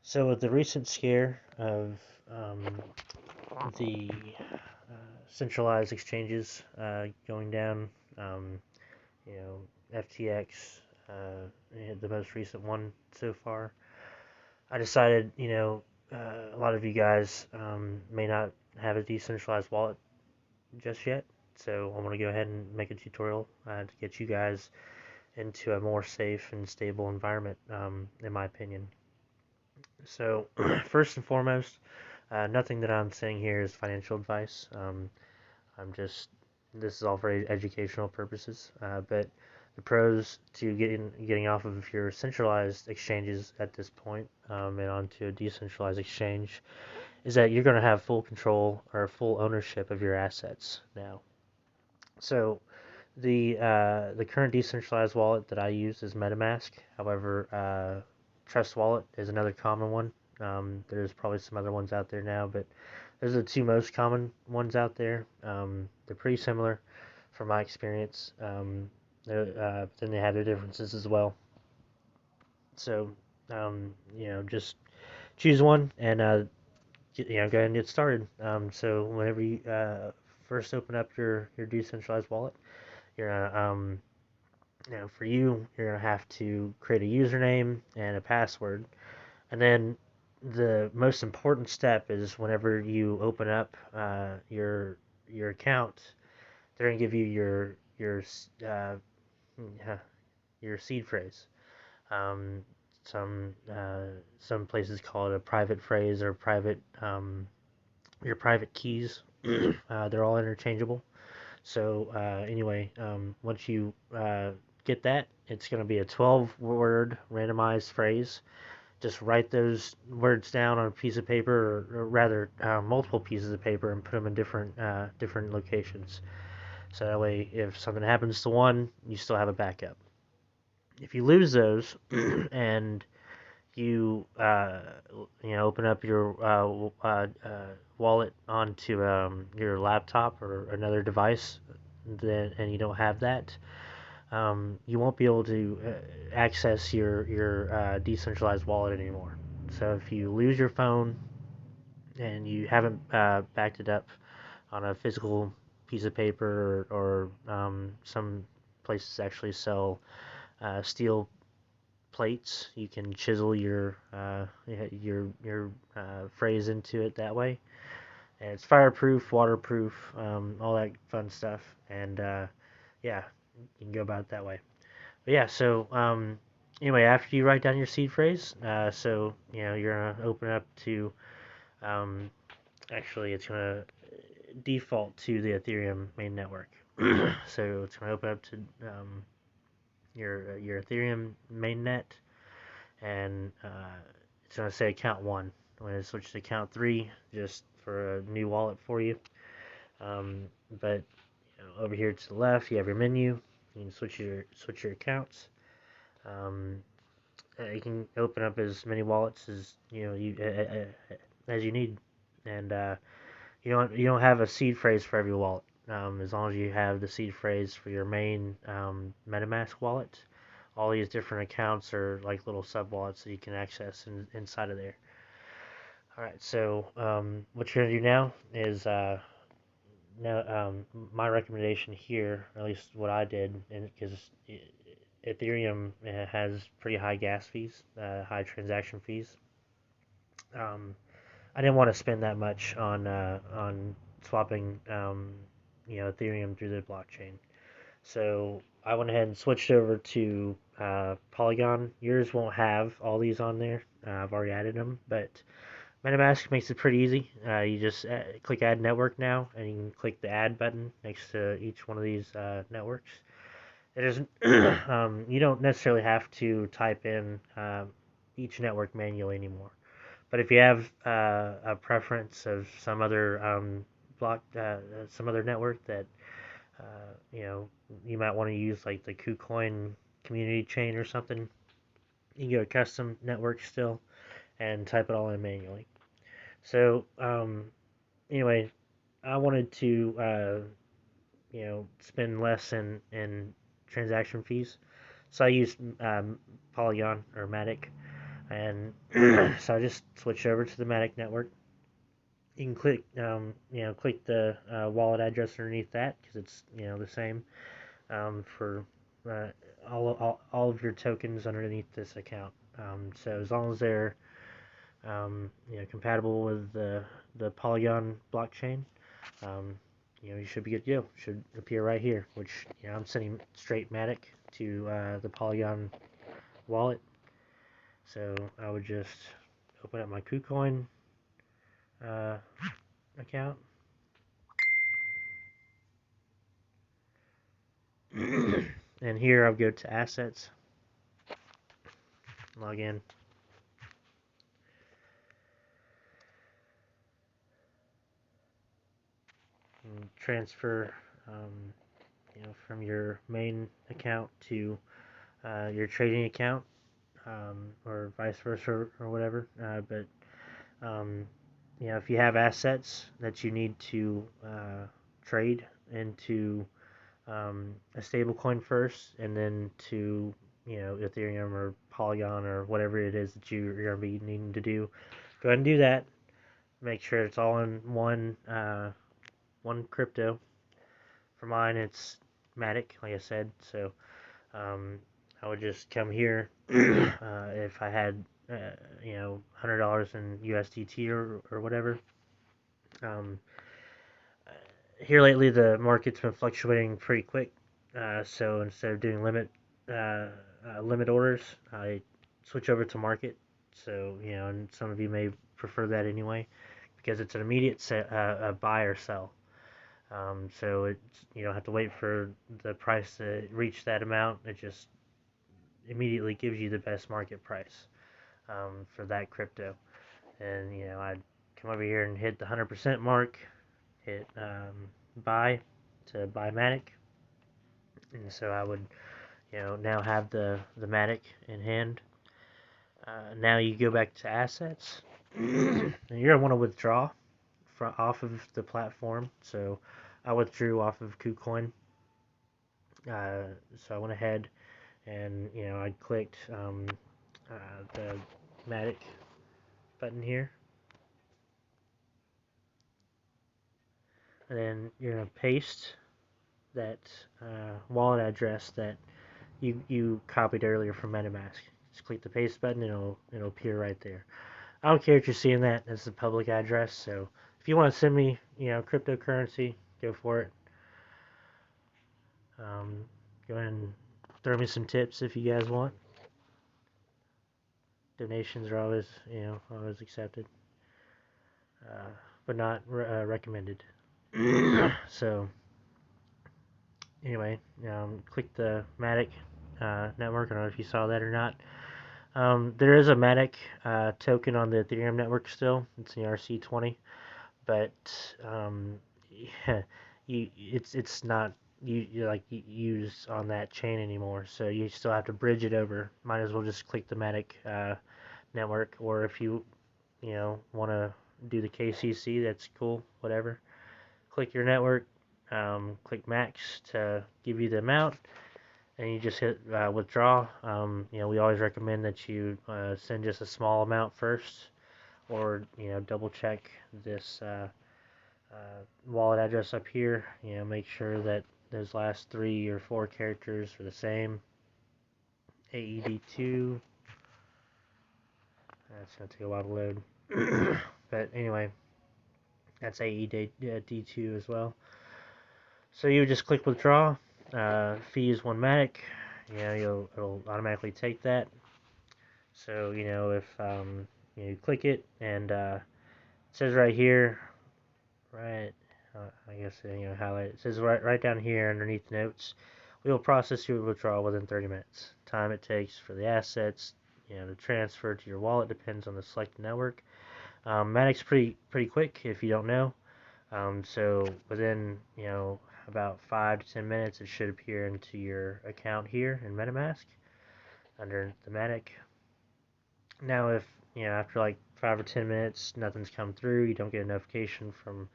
So, with the recent scare of the centralized exchanges going down, um, FTX, the most recent one so far, I decided, a lot of you guys may not have a decentralized wallet just yet. So, I want to go ahead and make a tutorial to get you guys into a more safe and stable environment, in my opinion. So, first and foremost, nothing that I'm saying here is financial advice. I'm just this is all for educational purposes. But the pros to getting off of your centralized exchanges at this point and onto a decentralized exchange is that you're going to have full control or full ownership of your assets now. So the current decentralized wallet that I use is MetaMask. However, Trust Wallet is another common one. There's probably some other ones out there now, but those are the two most common ones out there. They're pretty similar from my experience. Then they have their differences as well. So, just choose one and go ahead and get started. So whenever you first open up your decentralized wallet, you're gonna for you, you're gonna have to create a username and a password, and then the most important step is whenever you open up your account, they're gonna give you uh, your seed phrase. Um, some places call it a private phrase or private your private keys. They're all interchangeable. So anyway, once you get that, it's going to be a 12-word randomized phrase. Just write those words down on a piece of paper, or rather, multiple pieces of paper, and put them in different locations. So that way, if something happens to one, you still have a backup. If you lose those, and you open up your wallet onto your laptop or another device, then and you don't have that, you won't be able to access your decentralized wallet anymore. So if you lose your phone and you haven't backed it up on a physical piece of paper, or some places actually sell steel plates, you can chisel your phrase into it that way. And it's fireproof, waterproof, all that fun stuff. And yeah, you can go about it that way. But yeah, so anyway, after you write down your seed phrase, so you're gonna open up to um, actually it's gonna default to the Ethereum main network. So it's gonna open up to your Ethereum mainnet, and it's gonna say account one. When it switches to account three, just for a new wallet for you. But over here to the left, you have your menu. You can switch your accounts. Um, you can open up as many wallets as as you need, and you don't have a seed phrase for every wallet. As long as you have the seed phrase for your main MetaMask wallet, all these different accounts are like little sub wallets that you can access inside of there. All right, so what you're gonna do now is now my recommendation here, or at least what I did, and because Ethereum has pretty high gas fees, high transaction fees. Um, I didn't want to spend that much on swapping Ethereum through the blockchain. So I went ahead and switched over to Polygon. Yours won't have all these on there. I've already added them, but MetaMask makes it pretty easy. You just click Add Network now, and you can click the Add button next to each one of these networks. It isn't. You don't necessarily have to type in each network manually anymore. But if you have a preference of some other network that you might want to use, like the KuCoin community chain or something, you can go to custom network still and type it all in manually. So anyway, I wanted to spend less in transaction fees, so I used Polygon or Matic. And so I just switched over to the Matic network. You can click, click the wallet address underneath that because it's the same for uh, all of your tokens underneath this account. So as long as they're compatible with the Polygon blockchain, um, you should be good to go. Should appear right here, which I'm sending straight Matic to the Polygon wallet. So I would just open up my KuCoin uh, account. And here I'll go to assets, log in, and transfer from your main account to your trading account, or vice versa, or whatever. But um, if you have assets that you need to trade into a stable coin first, and then to Ethereum or Polygon or whatever it is that you're going to be needing to do, go ahead and do that. Make sure it's all in one crypto. For mine, it's Matic, like I said. So I would just come here if I had $100 in USDT or whatever. Um, Here lately, the market's been fluctuating pretty quick. So instead of doing limit orders, I switch over to market. So and some of you may prefer that anyway, because it's an immediate buy or sell. So you don't have to wait for the price to reach that amount. It just immediately gives you the best market price for that crypto. And I'd come over here and hit the 100% mark, hit buy to buy Matic, and so I would now have the Matic in hand. Now you go back to assets, and you're gonna want to withdraw off of the platform. So I withdrew off of KuCoin. So I went ahead and I clicked the Matic button here, and then you're gonna paste that wallet address that you copied earlier from MetaMask. Just click the paste button, and it'll appear right there. I don't care if you're seeing that. That's a public address. So if you want to send me cryptocurrency, go for it. Go ahead and throw me some tips if you guys want. Donations are always accepted, but not recommended. So anyway, click the Matic network. I don't know if you saw that or not. There is a Matic token on the Ethereum network still. It's the RC20, but yeah, it's not used on that chain anymore. So you still have to bridge it over. Might as well just click the Matic network, or if you want to do the KCC, that's cool. Whatever. Click your network. Click max to give you the amount, and you just hit withdraw. We always recommend that you send just a small amount first, or double check this wallet address up here. Make sure that those last 3 or 4 characters are the same. AED2. That's gonna take a while to load, but anyway, that's AED2 as well. So you just click withdraw. Fee is 1 Matic. It'll automatically take that. So if you click it, and it says right here, right, I guess highlight it. It says right down here underneath notes, we will process your withdrawal within 30 minutes. Time it takes for the assets to transfer to your wallet depends on the selected network. Matic's pretty quick if you don't know. So within about 5 to 10 minutes, it should appear into your account here in MetaMask under the Matic. Now, if after like 5 or 10 minutes nothing's come through, you don't get a notification from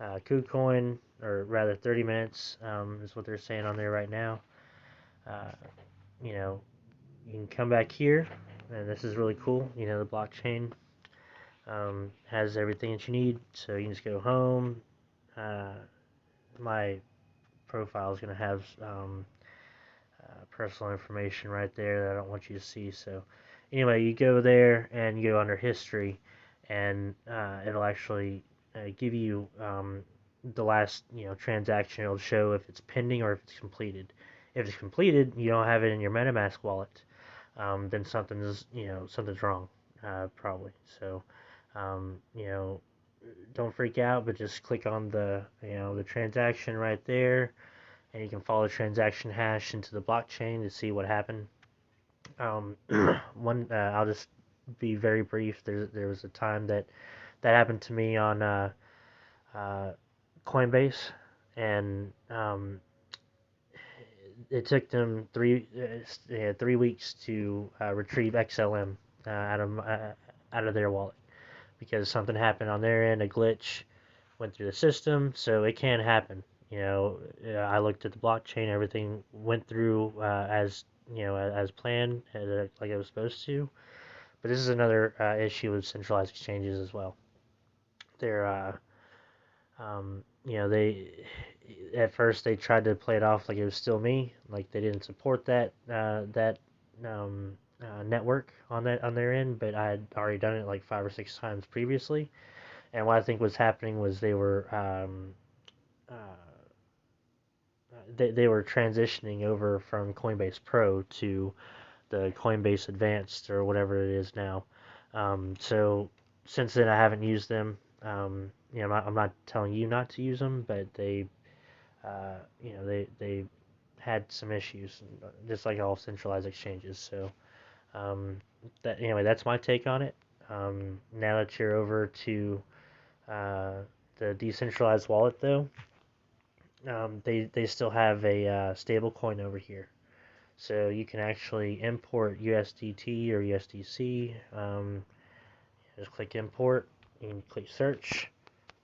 KuCoin, or rather 30 minutes is what they're saying on there right now. Uh, you can come back here and this is really cool. The blockchain has everything that you need, so you can just go home. Uh, my profile is going to have personal information right there that I don't want you to see. So anyway, you go there and you go under history, and it'll actually give you the last transaction. It'll show if it's pending or if it's completed. If it's completed, you don't have it in your MetaMask wallet, then something's wrong, probably. So don't freak out, but just click on the transaction right there, and you can follow the transaction hash into the blockchain to see what happened. I'll just be very brief. There was a time that happened to me on uh, Coinbase, and it took them 3 weeks to retrieve XLM out of their wallet because something happened on their end, a glitch went through the system, so it can happen. I looked at the blockchain, everything went through as planned, like it was supposed to. But this is another issue with centralized exchanges as well. They're they at first they tried to play it off like it was still me, like they didn't support that network on their end, but I had already done it like 5 or 6 times previously. And what I think was happening was uh, they were transitioning over from Coinbase Pro to the Coinbase Advanced or whatever it is now. So since then, I haven't used them. I'm not telling you not to use them, but they had some issues, just like all centralized exchanges. So that's my take on it. Now that you're over to uh, the decentralized wallet, though, they still have a stable coin over here. So you can actually import USDT or USDC. Just click import. You can click search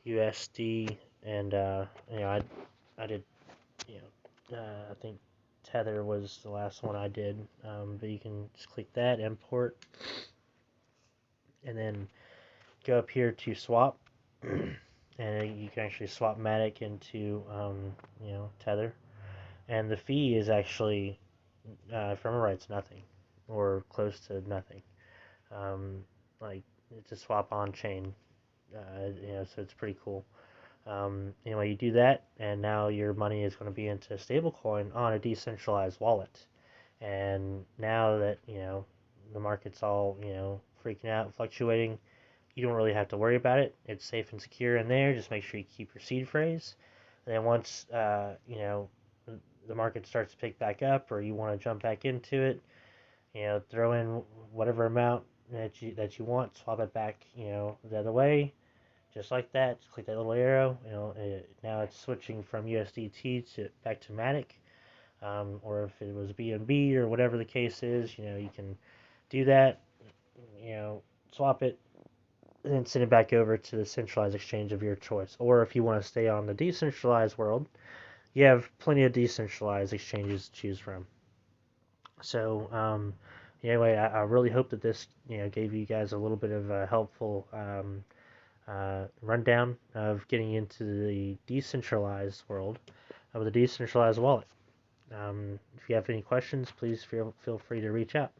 USD, and I did I think Tether was the last one I did. But you can just click that import, and then go up here to swap, and you can actually swap Matic into Tether, and the fee is actually if I remember right, it's nothing or close to nothing. Um, like it's a swap on chain, so it's pretty cool. Anyway, you do that, and now your money is going to be into stablecoin on a decentralized wallet. And now that the market's all freaking out, fluctuating, you don't really have to worry about it. It's safe and secure in there. Just make sure you keep your seed phrase. And then once the market starts to pick back up, or you want to jump back into it, throw in whatever amount that you want, swap it back, the other way, just like that. Just click that little arrow. Now it's switching from USDT to back to Matic, or if it was BNB or whatever the case is, you can do that. Swap it and then send it back over to the centralized exchange of your choice. Or if you want to stay on the decentralized world, you have plenty of decentralized exchanges to choose from. So anyway, I really hope that this gave you guys a little bit of a helpful rundown of getting into the decentralized world of the decentralized wallet. If you have any questions, please feel free to reach out.